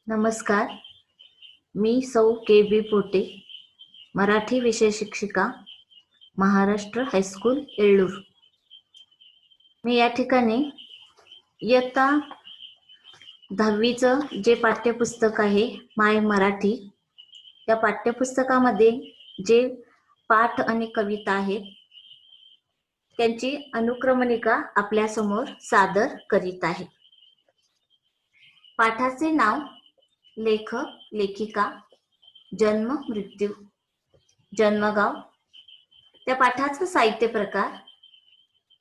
नमस्कार. मी सौ के बी पोटे, मराठी विषय शिक्षिका, महाराष्ट्र हायस्कूल येळ्ळूर. मी या ठिकाणी इयत्ता 10वीचं जे पाठ्यपुस्तक आहे माय मराठी, त्या पाठ्यपुस्तकामध्ये जे पाठ आणि कविता आहेत त्यांची अनुक्रमणिका आपल्यासमोर सादर करीत आहे. पाठाचे नाव लेखक, लेखिका, जन्म, मृत्यू, जन्मगाव, त्या पाठाचा साहित्य प्रकार,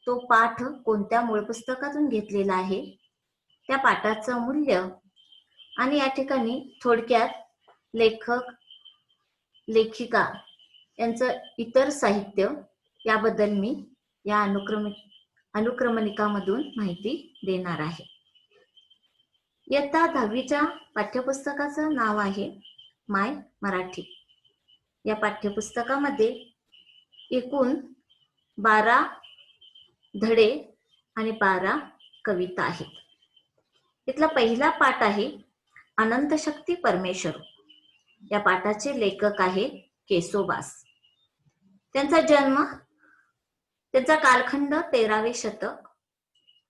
तो पाठ कोणत्या मूळ पुस्तकातून घेतलेला आहे, त्या पाठाचं मूल्य आणि या ठिकाणी थोडक्यात लेखक, लेखिका यांचं इतर साहित्य याबद्दल मी या अनुक्रमणिकामधून माहिती देणार आहे. इयत्ता 10वीच्या पाठ्यपुस्तकाचं नाव आहे माय मराठी. या पाठ्यपुस्तकामध्ये एकूण 12 धडे आणि 12 कविता आहेत. इथला पहिला पाठ आहे अनंत शक्ती परमेश्वर. या पाठाचे लेखक आहे केसोबास. त्यांचा जन्म, त्यांचा कालखंड 13वे शतक.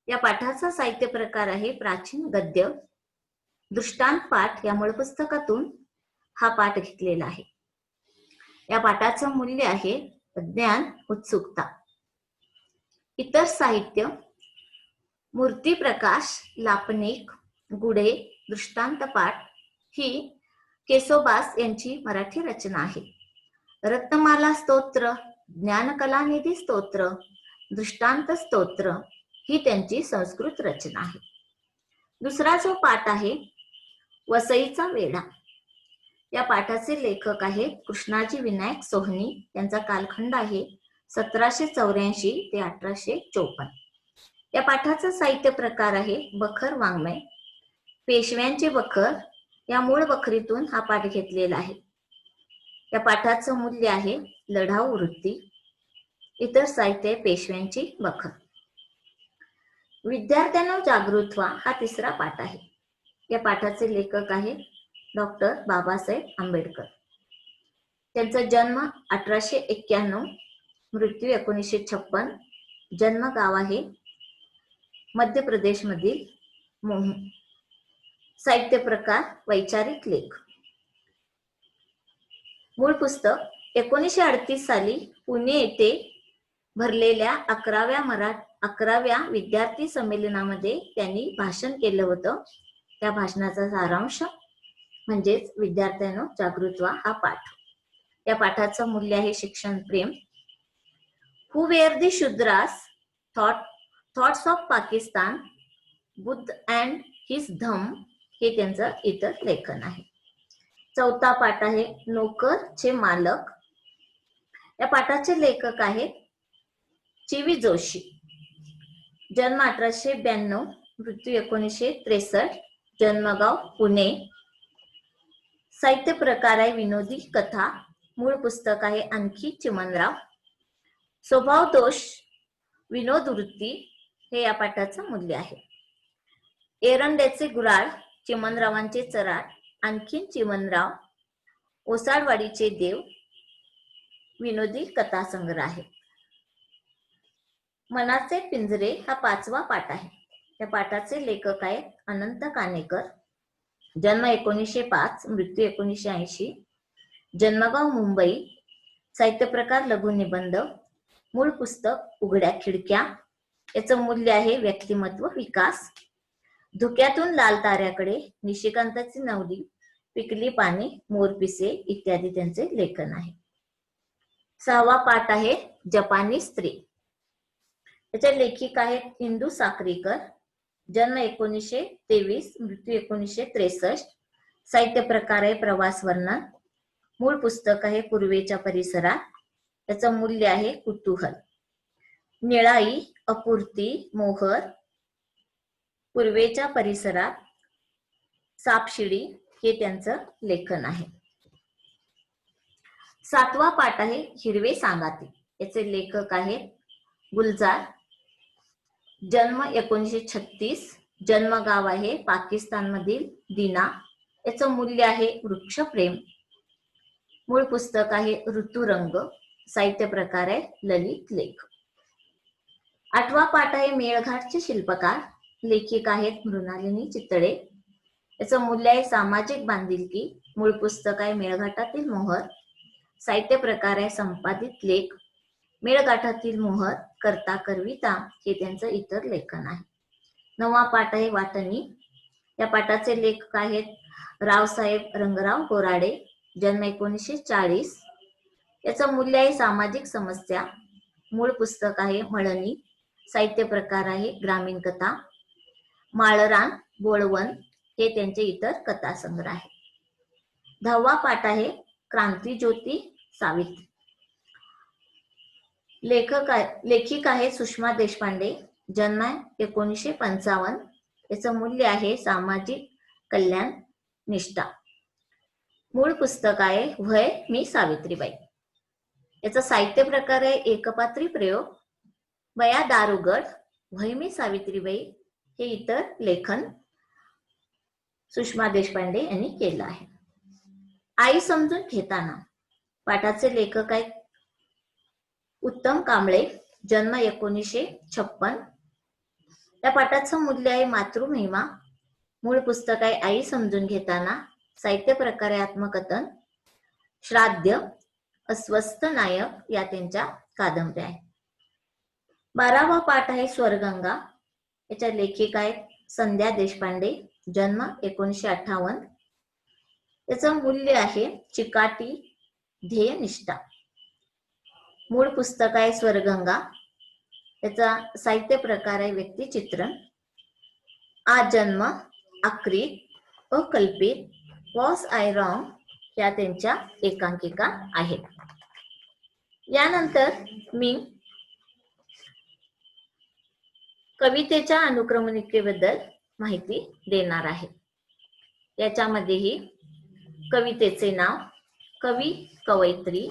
या पाठाचा साहित्य प्रकार आहे प्राचीन गद्य. दृष्टांत पाठ या मूळ पुस्तकातून हा पाठ घेतलेला आहे. या पाठाचं मूल्य आहे ज्ञान, उत्सुकता. इतर साहित्य मूर्तिप्रकाश, लापणिक, गुढे, दृष्टांत पाठ ही केसोबास यांची मराठी रचना आहे. रत्नमाला स्तोत्र, ज्ञानकलानिधी स्तोत्र, दृष्टांत स्तोत्र ही त्यांची संस्कृत रचना आहे. दुसरा जो पाठ आहे वसईचा वेढा. या पाठाचे लेखक आहेत कृष्णाजी विनायक सोहनी. त्यांचा कालखंड आहे 1784 ते 1854. या पाठाचा साहित्य प्रकार आहे बखर वाङ्मय. पेशव्यांचे बखर या मूळ बखरीतून हा पाठ घेतलेला आहे. या पाठाचं मूल्य आहे लढाऊ वृत्ती. इतर साहित्य पेशव्यांची बखर. विद्यार्थ्यांनो जागृत व्हा हा तिसरा पाठ आहे. या पाठाचे लेखक आहे डॉक्टर बाबासाहेब आंबेडकर. त्यांचा जन्म 1891, मृत्यू 1956. जन्मगाव आहे मध्य प्रदेश मधील मोहू. साहित्य प्रकार वैचारिक लेख. मूळ पुस्तक 1938 साली पुणे येथे भरलेल्या 11व्या विद्यार्थी संमेलनामध्ये त्यांनी भाषण केलं होतं. त्या भाषणाचा सारांश म्हणजेच विद्यार्थ्यांनो जागृत व्हा हा पाठ. या पाठाचं मूल्य आहे शिक्षण प्रेम. Who were the Shudras, thoughts of Pakistan, Buddha and his Dhamma हे त्यांचं इतर लेखन आहे. चौथा पाठ आहे नोकर चे मालक. या पाठाचे लेखक आहेत चिवी जोशी. जन्म 1892, मृत्यू 1963. जन्मगाव पुणे. साहित्य प्रकार आहे विनोदी कथा. मूळ पुस्तक आहे आणखी चिमणराव. स्वभाव दोष, विनोद वृत्ती हे या पाठाचं मूल्य आहे. एरंड्याचे गुराळ, चिमणरावांचे चराट, आणखीन चिमणराव, ओसाडवाडीचे देव विनोदी कथा संग्रह आहे. मनाचे पिंजरे हा 5वा पाठ आहे. या पाठाचे लेखक आहेत अनंत काणेकर. जन्म 1905, मृत्यू 1980. जन्मगाव मुंबई. साहित्य प्रकार लघुनिबंध. मूळ पुस्तक उघड्या खिडक्या. याचं मूल्य आहे व्यक्तिमत्व विकास. धुक्यातून लाल ताऱ्याकडे, निशिकांताची नवली, पिकली पाने, मोरपिसे इत्यादी त्यांचे लेखन आहे. 6वा पाठ आहे जपानी स्त्री. त्याचे लेखिका आहेत इंदू साक्रीकर. जन्म 1923, मृत्यू 1963. साहित्य प्रकार आहे प्रवास वर्णन. मूळ पुस्तक आहे पूर्वेच्या परिसरात. त्याचं मूल्य आहे कुतूहल. निळाई, अपूर्ती, मोहर, पूर्वेच्या परिसरात, सापशिडी हे त्यांचं लेखन आहे. 7वा पाठ आहे हिरवे सांगाते. याचे लेखक आहेत गुलजार. जन्म 1936. जन्मगाव आहे पाकिस्तान मधील दिना. याचं मूल्य आहे वृक्षप्रेम. मूळ पुस्तक आहे ऋतुरंग. साहित्य प्रकार आहे ललित लेख. 8वा पाठ आहे मेळघाटचे शिल्पकार. लेखिका आहेत मृणालिनी चितळे. याचं मूल्य आहे सामाजिक बांधिलकी. मूळ पुस्तक आहे मेळघाटातील मोहर. साहित्य प्रकार आहे संपादित लेख. मेळघाटातील मोहर, करता करविता हे त्यांचं इतर लेखन आहे. 9वा पाठ आहे वाटणी. या पाठाचे लेखक आहेत रावसाहेब रंगराव बोराडे. जन्म 1940. याचं मूल्य आहे सामाजिक समस्या. मूळ पुस्तक आहे मळणी. साहित्य प्रकार आहे ग्रामीण कथा. माळरान, बोळवण हे त्यांचे इतर कथा संग्रह आहे. 10वा पाठ आहे क्रांतिज्योती सावित्री. लेखिका आहे सुषमा देशपांडे. जन्म 1955. याचं मूल्य आहे सामाजिक कल्याण निष्ठा. मूळ पुस्तक आहे व्हय मी सावित्रीबाई. याचा साहित्य प्रकार आहे एकपात्री प्रयोग. बया दारुगड, व्हय मी सावित्रीबाई हे इतर लेखन सुषमा देशपांडे यांनी केलं आहे. आई समजून घेताना पाठाचे लेखक आहेत उत्तम कांबळे. जन्म 1956. या पाठाचं मूल्य आहे मातृमहिमा. मूळ पुस्तक आहे आई समजून घेताना. साहित्य प्रकार आहे आत्मकथन. श्राद्ध, अस्वस्थ नायक या त्यांच्या कादंबऱ्या आहेत. 12वा पाठ आहे स्वरगंगा. याच्या लेखिका आहेत संध्या देशपांडे. जन्म 1958. याचं मूल्य आहे चिकाटी ध्येय निष्ठा. मूळ पुस्तक आहे स्वरगंगा. याचा साहित्य प्रकार आहे व्यक्तिचित्रण. आजन्म, आकृत, अकल्पित, वॉज आय रॉंग या त्यांच्या एकांकिका आहेत. यानंतर मी कवितेच्या अनुक्रमणिकेबद्दल माहिती देणार आहे. याच्यामध्येही कवितेचे नाव, कवी कवयित्री,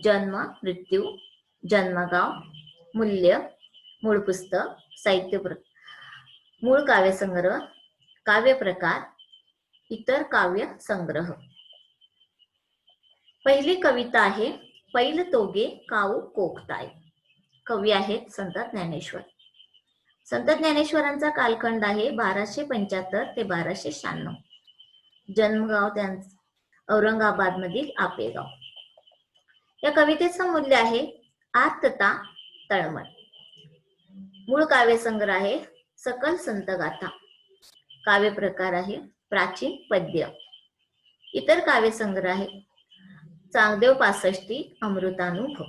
जन्म मृत्यू, जन्मगाव, मूल्य, मूळ पुस्तक, साहित्य मूळ काव्यसंग्रह, काव्य प्रकार, इतर काव्य संग्रह. पहिली कविता आहे पैल तोगे काऊ कोकताय. कवी आहेत संत ज्ञानेश्वर. संत ज्ञानेश्वरांचा कालखंड आहे 1275 ते 1296. जन्मगाव त्यांचं औरंगाबाद मधील आपेगाव. या कवितेचं मूल्य आहे आर्तता तळमळ. मूळ काव्यसंग्रह आहे सकल संत गाथा. काव्य प्रकार आहे प्राचीन पद्य. इतर काव्यसंग्रह आहे चांगदेव पासष्टी, अमृतानुभव,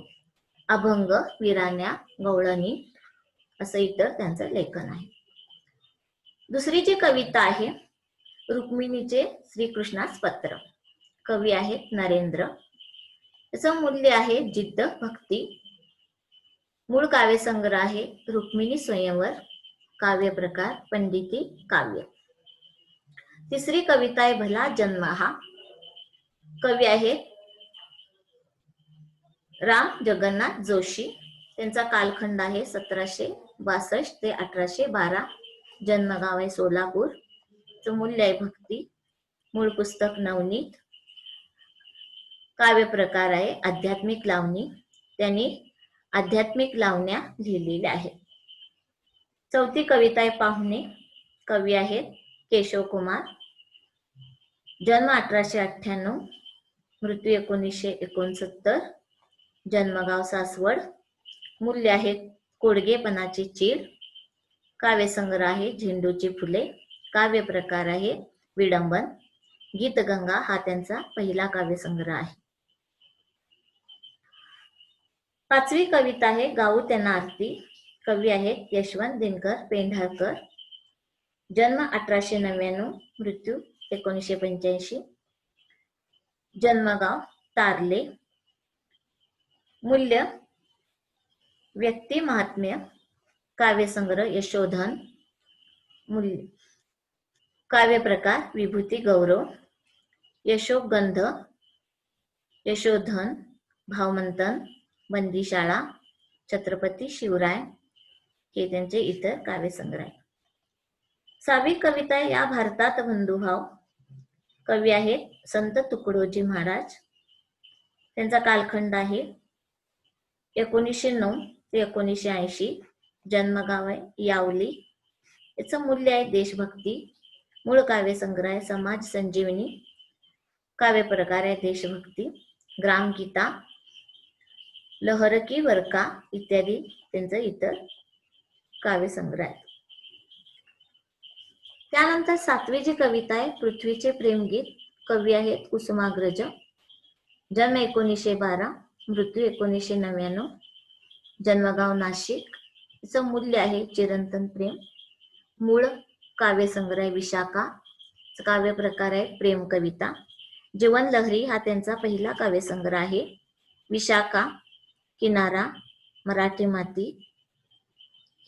अभंग, विराण्या, गवळणी असं इतर त्यांचं लेखन आहे. दुसरी जी कविता आहे रुक्मिणीचे श्रीकृष्णास पत्र. कवी आहेत नरेंद्र. याचं मूल्य आहे जिद्द भक्ती. मूळ काव्यसंग्रह आहे रुक्मिणी स्वयंवर. काव्य प्रकार पंडिती काव्य. तिसरी कविता आहे भला जन्म हा. कवी आहेत राम जगन्नाथ जोशी. त्यांचा कालखंड आहे 1762 ते 1812. जन्मगाव आहे सोलापूर. मूल्य आहे भक्ती. मूळ पुस्तक नवनीत. काव्य प्रकार आहे आध्यात्मिक लावणी. त्यांनी आध्यात्मिक लावण्या लिहिलेल्या आहेत. चौथी कविता आहे पाहुणे. कवी आहेत केशव कुमार. जन्म 1898, मृत्यू 1969. जन्मगाव सासवड. मूल्य आहे कोडगेपणाची चीड. काव्यसंग्रह आहे झेंडूची फुले. काव्य प्रकार आहे विडंबन. गीतगंगा हा त्यांचा पहिला काव्यसंग्रह आहे. पाचवी कविता आहे गाऊ त्यांना आरती. कवी आहेत यशवंत दिनकर पेंढारकर. जन्म 1899, मृत्यू 1985. जन्मगाव तारले. मूल्य व्यक्ती महात्म्य. काव्यसंग्रह यशोधन. मूल्य काव्य प्रकार विभूती गौरव. यशोगंध, यशोधन, भावमंथन, बंदीशाळा, छत्रपती शिवराय हे त्यांचे इतर काव्यसंग्रह. 6वी कविता या भारतात बंधुभाव. कवी आहेत संत तुकडोजी महाराज. त्यांचा कालखंड आहे 1909 ते 1980. जन्मगाव आहे यावली. याचं मूल्य आहे देशभक्ती. मूळ काव्य संग्रह आहे समाज संजीवनी. काव्य प्रकार आहे देशभक्ती, ग्रामगीता, लहर की वरका इत्यादी त्यांचं इतर काव्य संग्रह आहेत. त्यानंतर 7वी जी कविता आहे पृथ्वीचे प्रेमगीत. कवी आहेत कुसुमाग्रज. जन्म 1912, मृत्यू 1999. जन्मगाव नाशिक. याचं मूल्य आहे चिरंतन प्रेम. मूळ काव्य संग्रह आहे विशाखा. काव्य प्रकार आहे प्रेम कविता. जीवन लहरी हा त्यांचा पहिला काव्य संग्रह आहे. विशाखा, किनारा, मराठी माती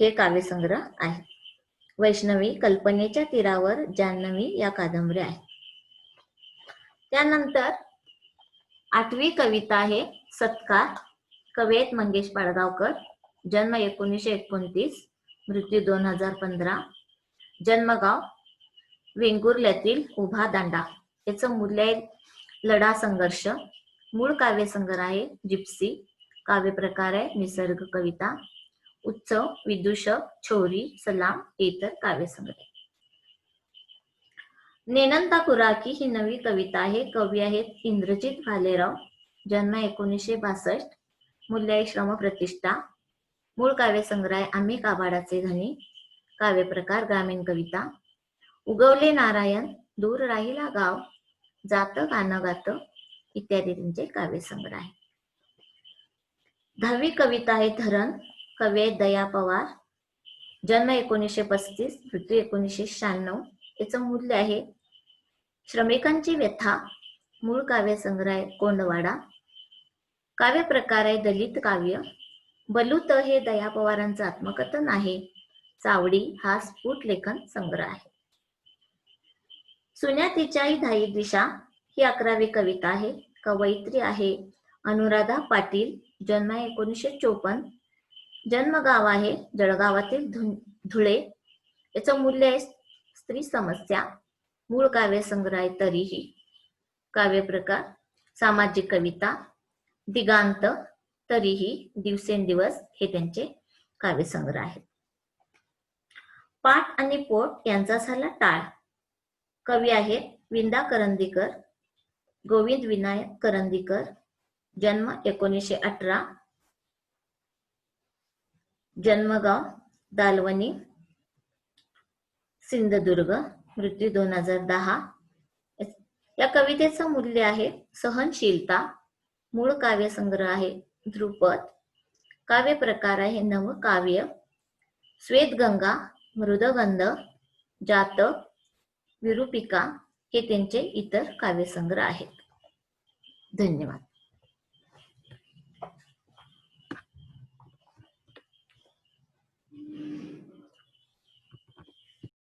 हे काव्य संग्रह आहे. वैष्णवी, कल्पनेच्या तीरावर, जान्हवी या कादंबऱ्या आहेत. त्यानंतर 8वी कविता आहे सत्कार. कवी आहेत मंगेश पाडगावकर. जन्म 1929, मृत्यू 2015. जन्मगाव वेंगुर्ल्यातील उभा दांडा. याचं मूल्य आहे लढा संघर्ष. मूळ काव्य संग्रह आहे जिप्सी. काव्य प्रकार आहे निसर्ग कविता. उत्सव, विदूषक, छोरी, सलाम इतर काव्य संग्रह. नेनंता कुराकी ही नवी कविता आहे. कवी आहेत इंद्रजित भालेराव. जन्म 1962, मूल्य आहे श्रम प्रतिष्ठा. मूळ काव्य संग्रह आहे आम्ही काबाडाचे धनी. काव्य प्रकार ग्रामीण कविता. उगवले नारायण, दूर राहिला गाव, जात गाणं गात इत्यादी त्यांचे काव्य संग्रह आहे. 10वी कविता आहे धरण. कवी आहेत दया पवार. जन्म 1935, मृत्यू 1996. याचं मूल्य आहे श्रमिकांची व्यथा. मूळ काव्य संग्रह आहे कोंडवाडा. काव्य प्रकार आहे दलित काव्य. बलूत हे दया पवारांचं आत्मकथन आहे. चावडी हा स्फुट लेखन संग्रह आहे. सुन्यातीच्याही धाई दिशा ही 11वी कविता आहे. कवयित्री आहे अनुराधा पाटील. जन्म 1954. जन्मगाव आहे जळगावातील धुळे. याचं मूल्य आहे स्त्री समस्या. मूळ काव्य संग्रह आहे तरीही. काव्य प्रकार सामाजिक कविता. दिगांत, तरीही, दिवसेंदिवस हे त्यांचे काव्य संग्रह आहेत. पाठ आणि पोट यांचा झाला टाळ. कवी आहेत विंदा करंदीकर, गोविंद विनायक करंदीकर. जन्म 1918. जन्मगाव दालवणी, सिंधुदुर्ग. मृत्यू 2010. या कवितेचं मूल्य आहे सहनशीलता. मूळ काव्य संग्रह आहे ध्रुपद. काव्य प्रकार आहे नवकाव्य. श्वेतगंगा, मृदगंध, जातक, विरूपिका हे त्यांचे इतर काव्य संग्रह आहेत. धन्यवाद.